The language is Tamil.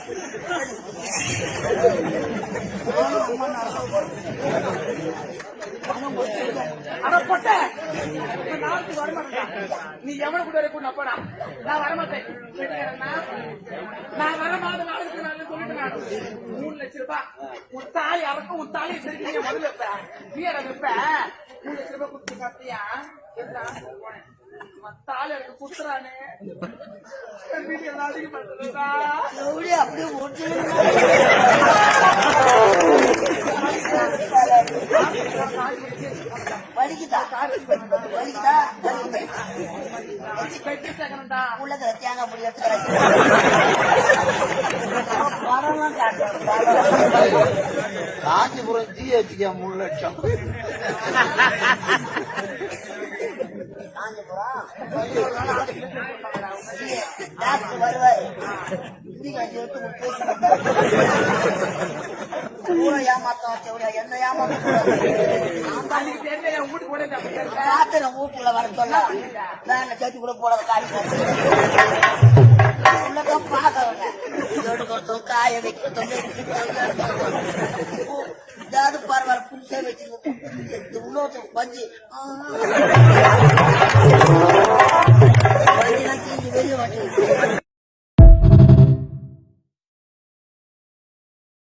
நீ எவனை கூட கூடப்படா நான் வரமாட்டேன். நான் வரமாட்டேன் சொல்லிட்டு 3 லட்சம் ரூபாய் உன் தாலி அறக்கும். உன் தாலியை சரி முதல்ல வைப்ப வீர வைப்ப 3 லட்சம் ரூபாய் குடுத்து காட்டியா தாலி எனக்கு குத்துறானே அப்படியே உள்ளத தேங்காய் பொடி காஞ்சிபுரம் ஜிஹெச்கே 3 லட்சம். டாக்டர் வருவாரு ஏமாத்தம் என்ன ஏமாத்தம் வீட்டுல வர சொல்ல வேலை சேர்த்து கூட போட காடி உள்ளதான் பாக்கவங்க கொடுத்தோம் காய வைக்கிறோம் ஏதாவது பரவாயில்ல புதுசா வச்சிருக்கோம் இன்னொருத்தர் பஞ்சு